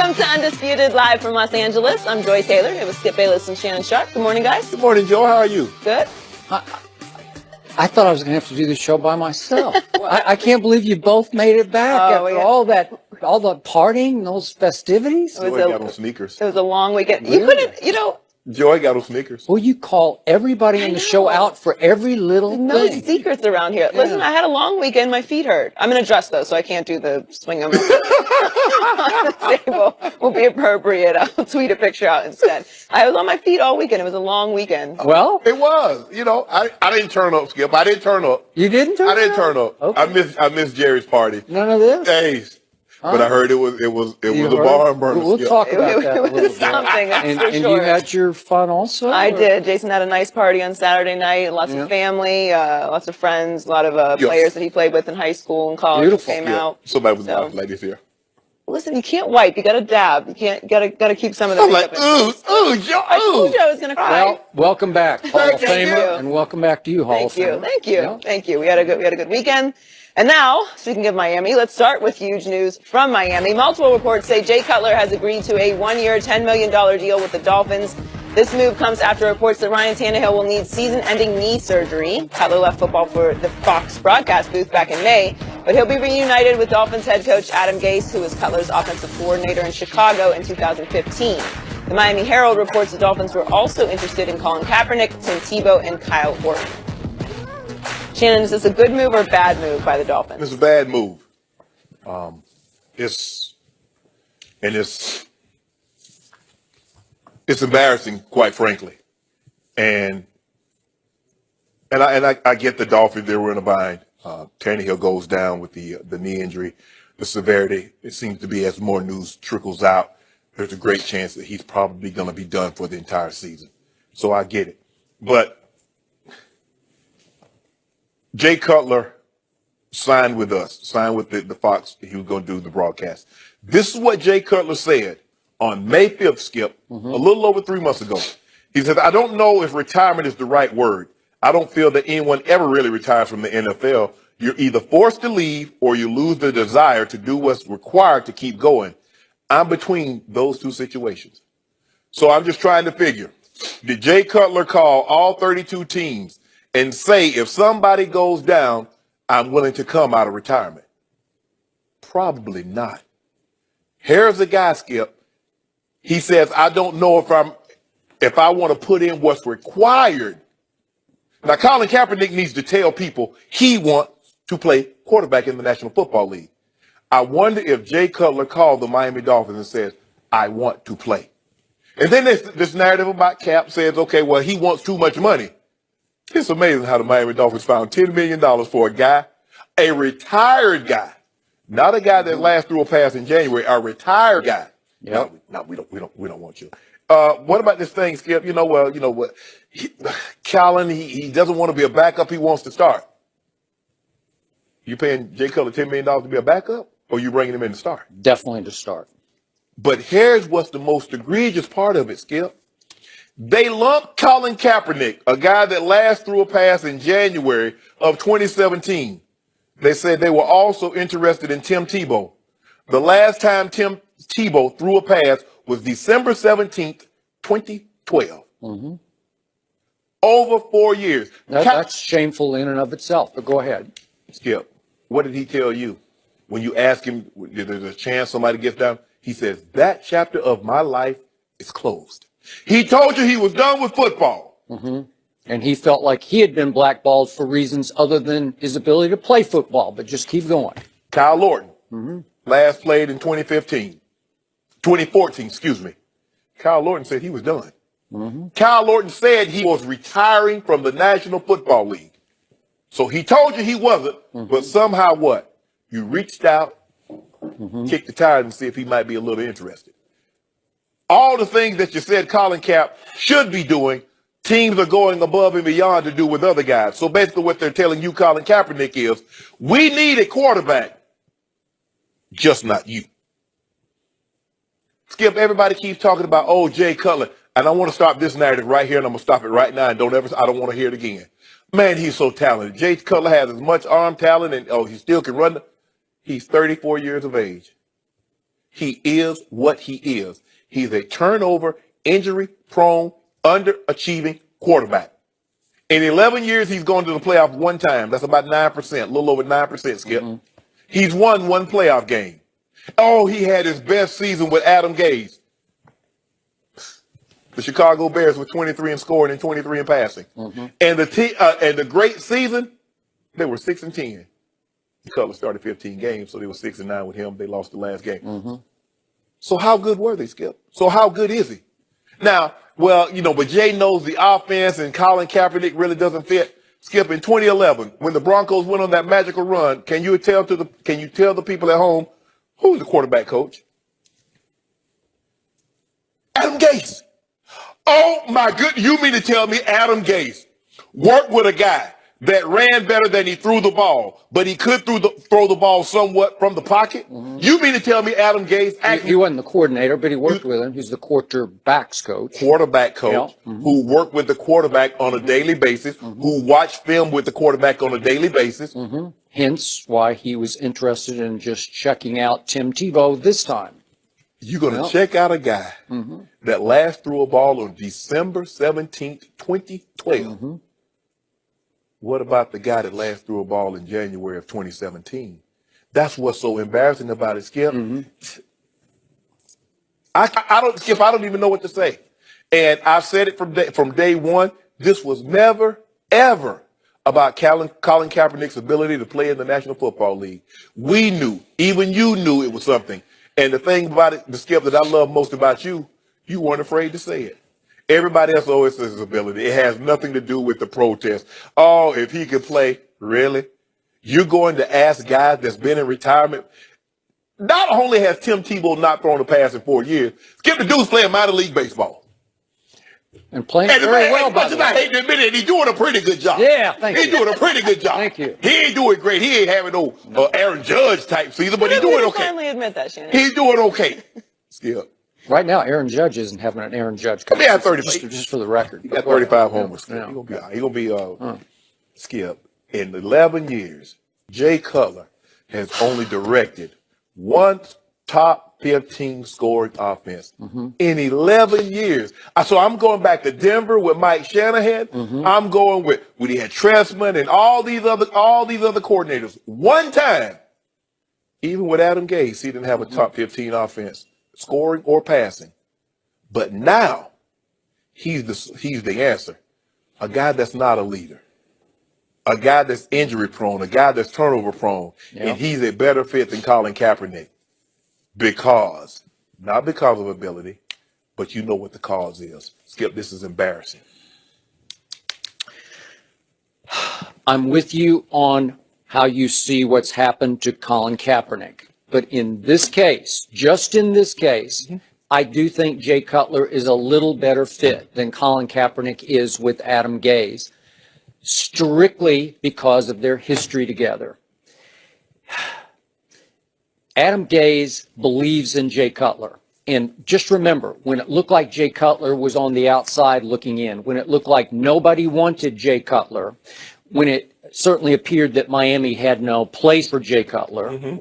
Welcome to Undisputed, live from Los Angeles. I'm Joy Taylor. It was Skip Bayless and Shannon Sharp. Good morning, guys. Good morning, Joe. How are you? Good. I thought I was going to have to do the show by myself. I can't believe you both made it back after all the partying, those festivities. Joy got on sneakers. It was a long weekend. Really? You couldn't, Joy got on sneakers. Well, you call everybody in the show out for every little no thing. secrets around here. Yeah. Listen, I had a long weekend. My feet hurt. I'm in a dress, though, so I can't do the swing them on the table. Will be appropriate. I'll tweet a picture out instead. I was on my feet all weekend. It was a long weekend. Well, It was. I didn't turn up, Skip. I didn't turn up. you didn't turn I didn't up? turn up. Okay. I missed Jerry's party. None of this? Hey, but I heard it was You a heard? barn burner. We'll Skip. talk about that a It little was bit. something, that's And, for and sure. you had your fun also? I or- did. Jason had a nice party on Saturday night. Lots Yeah. of family, lots of friends, a lot of players that he played with in high school and college Beautiful. came Yeah. out. Somebody was So- watching like this here. Listen, you can't wipe. You got to dab. You can't. Got to keep some of the. I'm like, makeup in. Joe, I told you I was gonna cry. Well, welcome back, Hall of Thank Famer, you. and welcome back to you, Hall of Famer. Thank you. Yeah. Thank you. We had a good weekend. And now, speaking of Miami, let's start with huge news from Miami. Multiple reports say Jay Cutler has agreed to a 1-year, $10 million deal with the Dolphins. This move comes after reports that Ryan Tannehill will need season-ending knee surgery. Cutler left football for the Fox broadcast booth back in May, but he'll be reunited with Dolphins head coach Adam Gase, who was Cutler's offensive coordinator in Chicago in 2015. The Miami Herald reports the Dolphins were also interested in Colin Kaepernick, Tim Tebow, and Kyle Orton. Shannon, is this a good move or a bad move by the Dolphins? It's a bad move. It's embarrassing, quite frankly. And I get the Dolphins, they were in a bind. Tannehill goes down with the knee injury, the severity. It seems to be as more news trickles out, there's a great chance that he's probably going to be done for the entire season. So I get it. But Jay Cutler signed with us, signed with the Fox. He was going to do the broadcast. This is what Jay Cutler said on May 5th, Skip, a little over 3 months ago. He said, I don't know if retirement is the right word. I don't feel that anyone ever really retires from the NFL. You're either forced to leave or you lose the desire to do what's required to keep going. I'm between those two situations. So I'm just trying to figure, did Jay Cutler call all 32 teams and say, if somebody goes down, I'm willing to come out of retirement? Probably not. Here's the guy, Skip. He says, I don't know if I want to put in what's required. Now, Colin Kaepernick needs to tell people he wants to play quarterback in the National Football League. I wonder if Jay Cutler called the Miami Dolphins and says, I want to play. And then this narrative about Cap says, okay, well, he wants too much money. It's amazing how the Miami Dolphins found $10 million for a guy, a retired guy, not a guy that last threw a pass in January, a retired guy. Yep. No, we don't want you. What about this thing, Skip? You know what? Colin, he doesn't want to be a backup. He wants to start. You paying Jay Cutler $10 million to be a backup, or you bringing him in to start? Definitely to start. But here's what's the most egregious part of it, Skip. They lumped Colin Kaepernick, a guy that last threw a pass in January of 2017. They said they were also interested in Tim Tebow. The last time Tim Tebow threw a pass was December 17th, 2012. Over 4 years. That's shameful in and of itself, but go ahead. Skip, what did he tell you? When you ask him, if there's a chance somebody gets down, he says, that chapter of my life is closed. He told you he was done with football. And he felt like he had been blackballed for reasons other than his ability to play football, but just keep going. Kyle Lorton, last played in 2014, excuse me. Kyle Lorton said he was done. Kyle Lorton said he was retiring from the National Football League. So he told you he wasn't, but somehow what? You reached out, kicked the tires and see if he might be a little interested. All the things that you said Colin Cap should be doing, teams are going above and beyond to do with other guys. So basically what they're telling you, Colin Kaepernick, is we need a quarterback, just not you. Skip, everybody keeps talking about, oh, Jay Cutler. And I want to stop this narrative right here, and I'm going to stop it right now, and I don't want to hear it again. Man, he's so talented. Jay Cutler has as much arm talent, and he still can run. He's 34 years of age. he is what he is. He's a turnover, injury-prone, underachieving quarterback. In 11 years, he's gone to the playoff one time. That's about 9%, a little over 9%, Skip. He's won one playoff game. Oh, he had his best season with Adam Gase. The Chicago Bears were 23 in scoring and 23 in passing. And the great season, they were 6-10. Cutler started 15 games, so they were 6-9 with him. They lost the last game. So how good were they, Skip? So how good is he? Now, well, but Jay knows the offense, and Colin Kaepernick really doesn't fit. Skip, in 2011, when the Broncos went on that magical run, can you tell the people at home who was the quarterback coach? Adam Gase. Oh my goodness! You mean to tell me Adam Gase worked with a guy that ran better than he threw the ball, but he could throw the ball somewhat from the pocket? You mean to tell me Adam Gase? He wasn't the coordinator, but he worked with him. He's the quarterback's coach. Quarterback coach who worked with the quarterback on a daily basis, who watched film with the quarterback on a daily basis. Hence why he was interested in just checking out Tim Tebow this time. You're going to check out a guy that last threw a ball on December 17th, 2012. What about the guy that last threw a ball in January of 2017? That's what's so embarrassing about it, Skip. I don't even know what to say. And I've said it from day one. This was never, ever about Colin Kaepernick's ability to play in the National Football League. We knew, even you knew it was something. And the thing about it, the Skip, that I love most about you weren't afraid to say it. Everybody else always says his ability. It has nothing to do with the protest. Oh, if he could play, really? You're going to ask guys that's been in retirement? Not only has Tim Tebow not thrown a pass in 4 years, Skip, the dude's playing minor league baseball. And playing very well, by the way. I hate to admit it, he's doing a pretty good job. Yeah, thank you. He's doing a pretty good job. Thank you. He ain't doing great. He ain't having no Aaron Judge type season, but he's doing okay. Finally admit that, Shannon. He's doing okay. Skip. Right now, Aaron Judge isn't having an Aaron Judge. He had 35. Just for the record. He got 35 homers. Yeah. He's going to be Skip. In 11 years, Jay Cutler has only directed one top 15 scoring offense in 11 years. So I'm going back to Denver with Mike Shanahan. I'm going with when he had Trestman and all these other coordinators. One time, even with Adam Gase, he didn't have a top 15 offense, scoring or passing. But now, he's the answer. A guy that's not a leader. A guy that's injury prone, a guy that's turnover prone, and he's a better fit than Colin Kaepernick. Not because of ability, but you know what the cause is. Skip, this is embarrassing. I'm with you on how you see what's happened to Colin Kaepernick. But in this case, just in this case, I do think Jay Cutler is a little better fit than Colin Kaepernick is with Adam Gase, strictly because of their history together. Adam Gase believes in Jay Cutler. And just remember, when it looked like Jay Cutler was on the outside looking in, when it looked like nobody wanted Jay Cutler, when it certainly appeared that Miami had no place for Jay Cutler,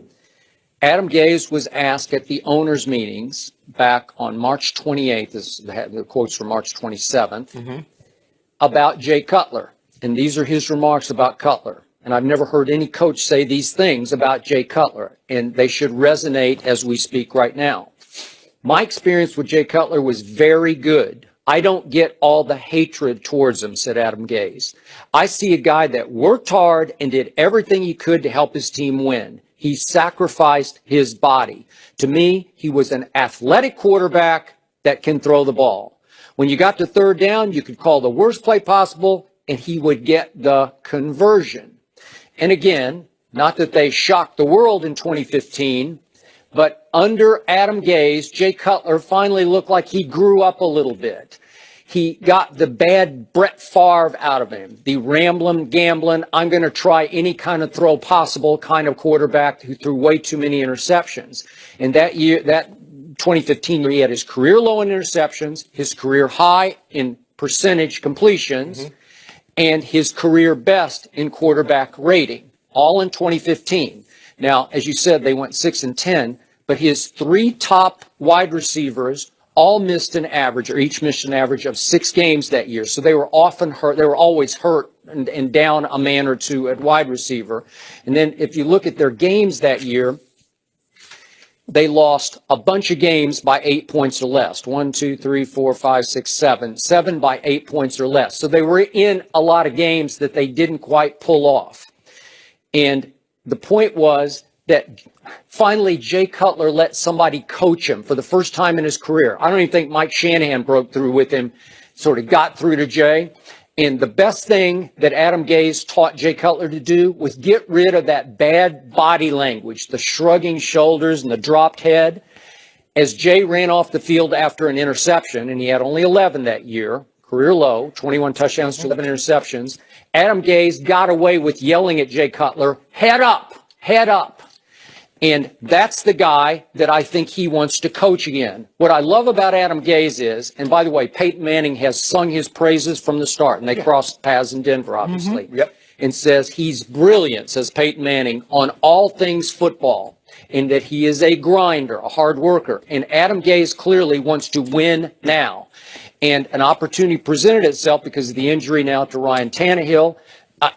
Adam Gase was asked at the owners' meetings back on March 28th, this is the quotes from March 27th, about Jay Cutler. And these are his remarks about Cutler. And I've never heard any coach say these things about Jay Cutler, and they should resonate as we speak right now. My experience with Jay Cutler was very good. I don't get all the hatred towards him, said Adam Gase. I see a guy that worked hard and did everything he could to help his team win. He sacrificed his body. To me, he was an athletic quarterback that can throw the ball. When you got to third down, you could call the worst play possible, and he would get the conversion. And again, not that they shocked the world in 2015, but under Adam Gase, Jay Cutler finally looked like he grew up a little bit. He got the bad Brett Favre out of him, the rambling, gambling, I'm going to try any kind of throw possible kind of quarterback who threw way too many interceptions. And that year, that 2015 year, he had his career low in interceptions, his career high in percentage completions, and his career best in quarterback rating, all in 2015. Now, as you said, they went 6-10, but his three top wide receivers all missed an average, or each missed an average of 6 games that year. So they were often hurt. They were always hurt and down a man or two at wide receiver. And then if you look at their games that year, they lost a bunch of games by 8 points or less. 1, 2, 3, 4, 5, 6, 7. 7 by 8 points or less. So they were in a lot of games that they didn't quite pull off. And the point was that finally Jay Cutler let somebody coach him for the first time in his career. I don't even think Mike Shanahan broke through with him, sort of got through to Jay. And the best thing that Adam Gase taught Jay Cutler to do was get rid of that bad body language, the shrugging shoulders and the dropped head. As Jay ran off the field after an interception, and he had only 11 that year, career low, 21 touchdowns to 11 interceptions, Adam Gase got away with yelling at Jay Cutler, head up, head up. And that's the guy that I think he wants to coach again. What I love about Adam Gase is, and by the way, Peyton Manning has sung his praises from the start, and they crossed paths in Denver, obviously, and says he's brilliant, says Peyton Manning, on all things football, and that he is a grinder, a hard worker. And Adam Gase clearly wants to win now. And an opportunity presented itself because of the injury now to Ryan Tannehill.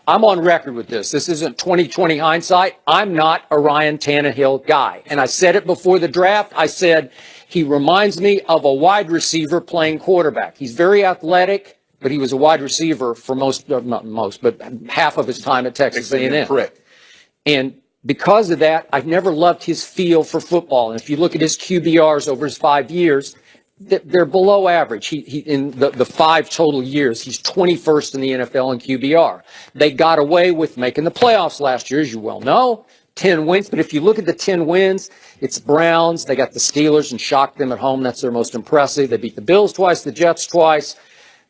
I'm on record with this. This isn't 2020 hindsight. I'm not a Ryan Tannehill guy. And I said it before the draft. I said he reminds me of a wide receiver playing quarterback. He's very athletic, but he was a wide receiver for not most, but half of his time at Texas A&M. Correct. And because of that, I've never loved his feel for football. And if you look at his QBRs over his 5 years, they're below average. He in the 5 total years, he's 21st in the NFL in QBR. They got away with making the playoffs last year, as you well know, 10 wins. But if you look at the 10 wins, it's Browns. They got the Steelers and shocked them at home. That's their most impressive. They beat the Bills twice, the Jets twice,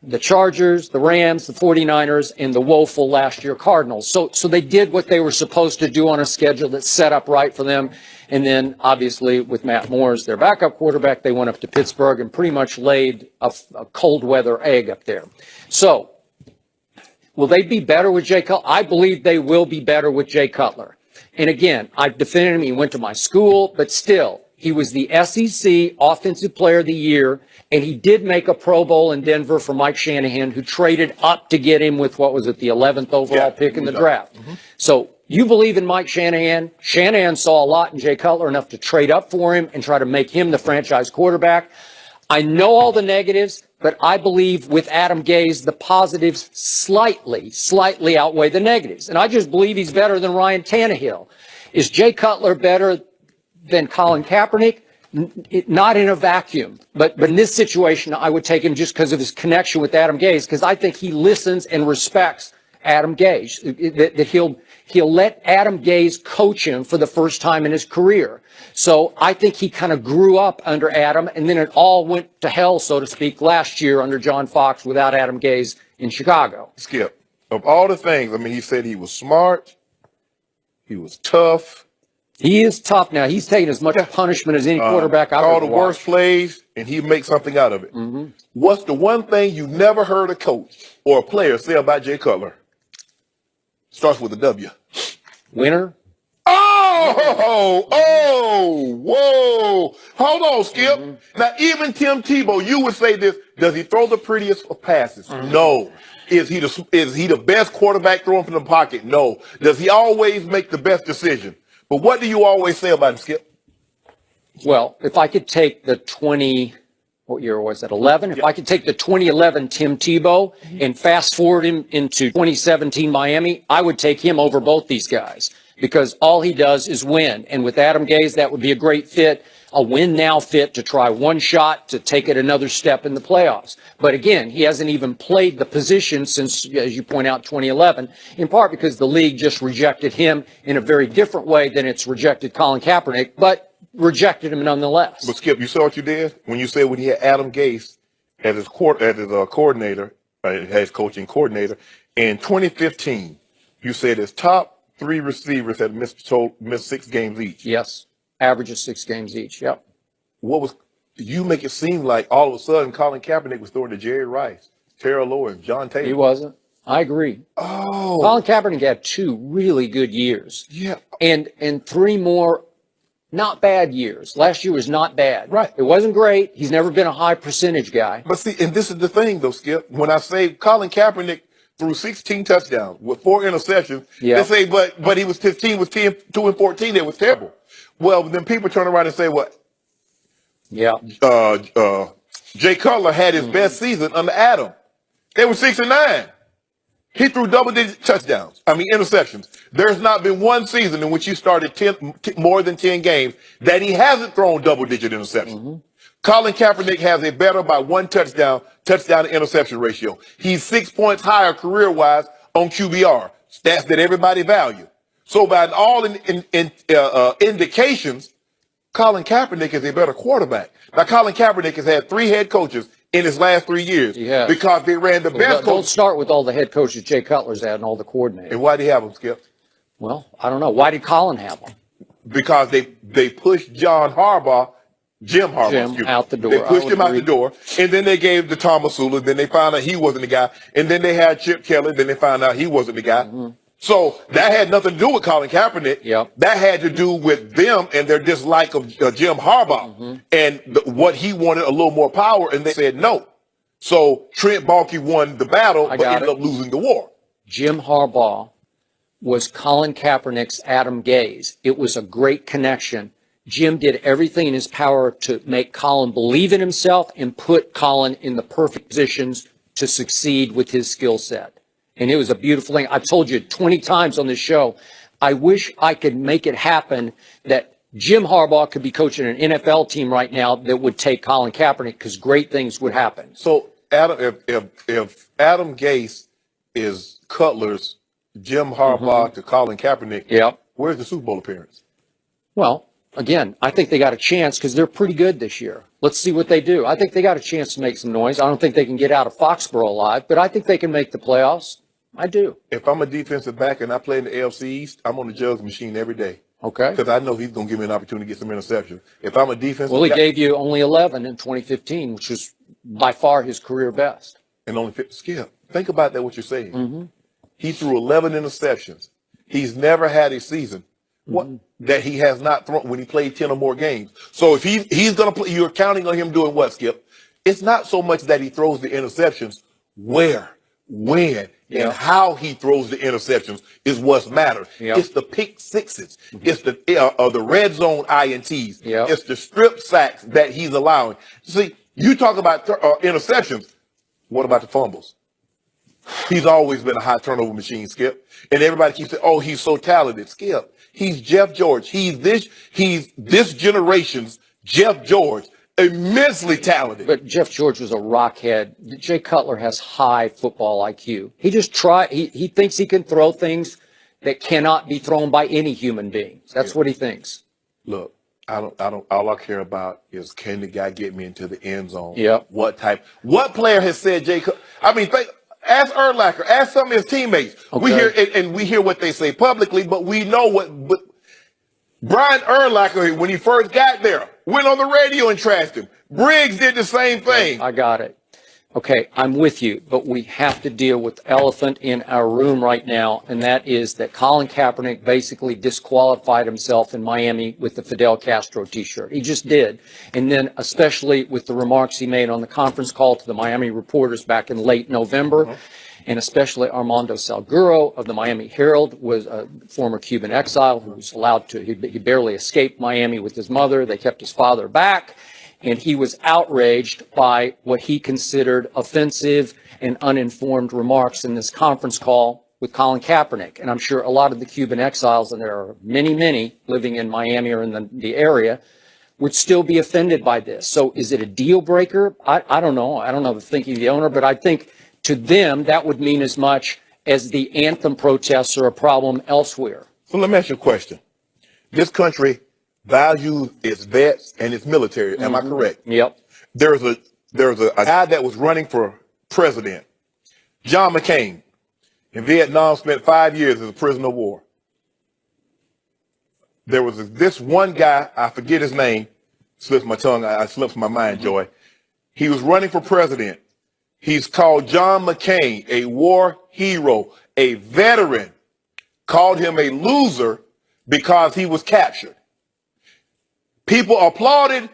the Chargers, the Rams, the 49ers, and the woeful last year Cardinals. So they did what they were supposed to do on a schedule that's set up right for them. And then, obviously, with Matt Moore as their backup quarterback, they went up to Pittsburgh and pretty much laid a cold weather egg up there. So, will they be better with Jay Cutler? I believe they will be better with Jay Cutler. And again, I've defended him. He went to my school, but still, he was the SEC Offensive Player of the Year, and he did make a Pro Bowl in Denver for Mike Shanahan, who traded up to get him with, what was it, the 11th overall pick in the draft. So, you believe in Mike Shanahan. Shanahan saw a lot in Jay Cutler, enough to trade up for him and try to make him the franchise quarterback. I know all the negatives, but I believe with Adam Gase, the positives slightly outweigh the negatives. And I just believe he's better than Ryan Tannehill. Is Jay Cutler better than Colin Kaepernick? Not in a vacuum, but in this situation, I would take him just because of his connection with Adam Gase, because I think he listens and respects Adam Gase, that he'll let Adam Gase coach him for the first time in his career. So I think he kind of grew up under Adam, and then it all went to hell, so to speak, last year under John Fox without Adam Gase in Chicago. Skip, of all the things, I mean, he said he was smart, he was tough. He is tough now. He's taking as much punishment as any quarterback I've ever watched. All the worst plays, and he makes something out of it. What's the one thing you never heard a coach or a player say about Jay Cutler? Starts with a W. Winner. Whoa. Hold on, Skip. Now, even Tim Tebow, you would say this. Does he throw the prettiest of passes? No. Is he the best quarterback throwing from the pocket? No. Does he always make the best decision? But what do you always say about him, Skip? Well, if I could take the what year was that, 11? If I could take the 2011 Tim Tebow and fast forward him into 2017 Miami, I would take him over both these guys because all he does is win. And with Adam Gase, that would be a great fit, a win-now fit to try one shot to take it another step in the playoffs. But again, he hasn't even played the position since, as you point out, 2011, in part because the league just rejected him in a very different way than it's rejected Colin Kaepernick, but rejected him nonetheless. But Skip, you saw what you did when you said when he had Adam Gase as his coordinator, his coaching coordinator in 2015. You said his top 3 receivers had missed 6 games each. Yes, average of 6 games each. Yep. You make it seem like all of a sudden Colin Kaepernick was throwing to Jerry Rice, Terrell Lawrence, John Taylor. He wasn't. I agree. Oh, Colin Kaepernick had 2 really good years. Yeah, and 3 more not bad years. Last year was not bad. Right. It wasn't great. He's never been a high percentage guy. But see, and this is the thing, though, Skip. When I say Colin Kaepernick threw 16 touchdowns with 4 interceptions, Yeah. they say, but his team was 2-14. It was terrible. Well, then people turn around and say, well, Yeah. Jay Cutler had his best season under Adam. They were 6-9. He threw double-digit touchdowns. Interceptions. There's not been one season in which he started more than 10 games that he hasn't thrown double-digit interceptions. Colin Kaepernick has a better by 1 touchdown to interception ratio. He's 6 points higher career-wise on QBR, stats that everybody value. So by all indications, Colin Kaepernick is a better quarterback. Now, Colin Kaepernick has had 3 head coaches in his last 3 years because they ran the best coach. Don't start with all the head coaches Jay Cutler's had and all the coordinators. And why did he have them, Skip? Well, I don't know. Why did Colin have them? Because they pushed Jim Harbaugh, out the door. They pushed him out the door, and then they gave to Thomas Sula. Then they found out he wasn't the guy, and then they had Chip Kelly. Then they found out he wasn't the guy. So that had nothing to do with Colin Kaepernick. Yep. That had to do with them and their dislike of Jim Harbaugh and what he wanted a little more power, and they said no. So Trent Baalke won the battle, but ended up losing the war. Jim Harbaugh was Colin Kaepernick's Adam Gase. It was a great connection. Jim did everything in his power to make Colin believe in himself and put Colin in the perfect positions to succeed with his skill set. And it was a beautiful thing. I've told you 20 times on this show, I wish I could make it happen that Jim Harbaugh could be coaching an NFL team right now that would take Colin Kaepernick because great things would happen. So, Adam, if Adam Gase is Cutler's Jim Harbaugh to Colin Kaepernick, where's the Super Bowl appearance? Well, again, I think they got a chance because they're pretty good this year. Let's see what they do. I think they got a chance to make some noise. I don't think they can get out of Foxborough alive, but I think they can make the playoffs. I do. If I'm a defensive back and I play in the AFC East, I'm on the jugs machine every day. Okay. Because I know he's going to give me an opportunity to get some interceptions. If I'm a defensive Well, he gave you only 11 in 2015, which was by far his career best. And only 50. Skip, think about that, what you're saying. He threw 11 interceptions. He's never had a season that he has not thrown when he played 10 or more games. So if he's going to play, you're counting on him doing what, Skip? It's not so much that he throws the interceptions. Where, when, and how he throws the interceptions is what's matters. It's the pick sixes. It's the red zone INTs. It's the strip sacks that he's allowing. See, you talk about interceptions. What about the fumbles? He's always been a high turnover machine, Skip. And everybody keeps saying, oh, he's so talented. Skip, he's Jeff George. He's this generation's Jeff George. Immensely talented. But Jeff George was a rockhead. Jay Cutler has high football IQ. He just he thinks he can throw things that cannot be thrown by any human being. That's what he thinks. Look, all I care about is can the guy get me into the end zone? What player has said Jay Cutler? Ask Urlacher, ask some of his teammates. Okay. We hear what they say publicly, but we know but Brian Urlacher, when he first got there, went on the radio and trashed him. Briggs did the same thing. I got it. Okay, I'm with you, but we have to deal with the elephant in our room right now, and that is that Colin Kaepernick basically disqualified himself in Miami with the Fidel Castro T-shirt. He just did. And then especially with the remarks he made on the conference call to the Miami reporters back in late November, and especially Armando Salguero of the Miami Herald was a former Cuban exile who was allowed to, he barely escaped Miami with his mother. They kept his father back. And he was outraged by what he considered offensive and uninformed remarks in this conference call with Colin Kaepernick. And I'm sure a lot of the Cuban exiles, and there are many, many living in Miami or in the area, would still be offended by this. So is it a deal breaker? I don't know. I don't know the thinking of the owner, but I think to them that would mean as much as the anthem protests are a problem elsewhere. So let me ask you a question. This country values its vets and its military. Am I correct? Yep. There's a guy that was running for president, John McCain, in Vietnam, spent 5 years as a prisoner of war. There was this one guy, I forget his name, slips my tongue, I slips my mind, Joy. He was running for president. He's called John McCain, a war hero, a veteran, called him a loser because he was captured. People applauded,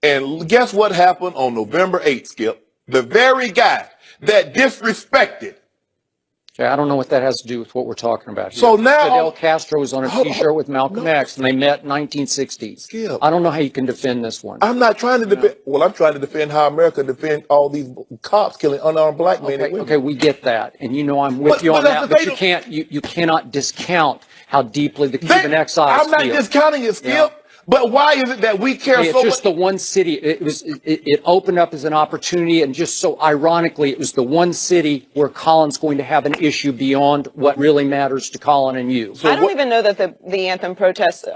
and guess what happened on November 8th, Skip? The very guy that disrespected. Okay, I don't know what that has to do with what we're talking about here. So now- Fidel Castro was on a T-shirt with Malcolm X, and they met in 1960. Skip. I don't know how you can defend this one. I'm not trying to defend. Well, I'm trying to defend how America defend all these cops killing unarmed black men and Okay, women. okay, we get that, and you know I'm with you on that's that. the But thing. you can't, you cannot discount how deeply the Cuban exiles I'm not feel. discounting it, Skip. Yeah. But why is it that we care It's so just much? the one city. It opened up as an opportunity, and just so ironically, it was the one city where Colin's going to have an issue beyond what really matters to Colin and you. So I don't what- even know that the anthem protest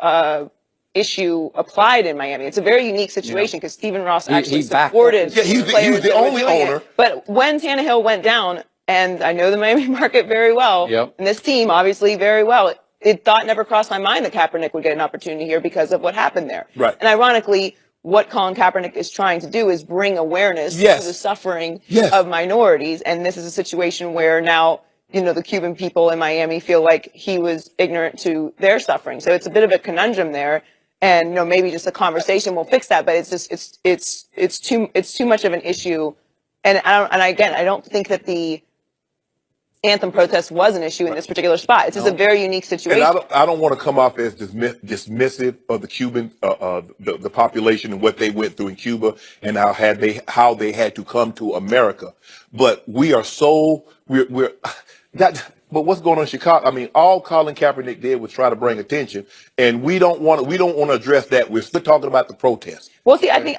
issue applied in Miami. It's a very unique situation because Stephen Ross actually he backed supported up. Yeah, he was players the that were only doing it. owner. But when Tannehill went down, and I know the Miami market very well, Yep. and this team obviously very well, it thought never crossed my mind that Kaepernick would get an opportunity here because of what happened there. Right. And ironically, what Colin Kaepernick is trying to do is bring awareness Yes. to the suffering Yes. of minorities. And this is a situation where now, you know, the Cuban people in Miami feel like he was ignorant to their suffering. So it's a bit of a conundrum there. And, you know, maybe just a conversation will fix that, but it's just, it's too much of an issue. And I don't think that the anthem protest was an issue in this particular spot. It's just a very unique situation. And I don't want to come off as dismissive of the Cuban, the population and what they went through in Cuba and how they had to come to America. But we are so we're that. But what's going on in Chicago? I mean, all Colin Kaepernick did was try to bring attention, and we don't want to address that. We're still talking about the protest. Well, see, I think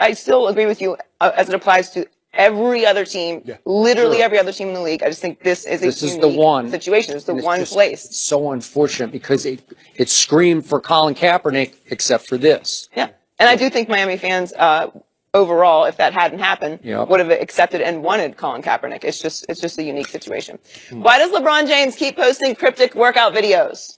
I still agree with you as it applies to every other team, literally every other team in the league. I just think this is This a is the unique one situation. It's the And one just place. so unfortunate because it screamed for Colin Kaepernick, except for this. Yeah. And I do think Miami fans, overall, if that hadn't happened, Yep. would have accepted and wanted Colin Kaepernick. It's just a unique situation. Why does LeBron James keep posting cryptic workout videos?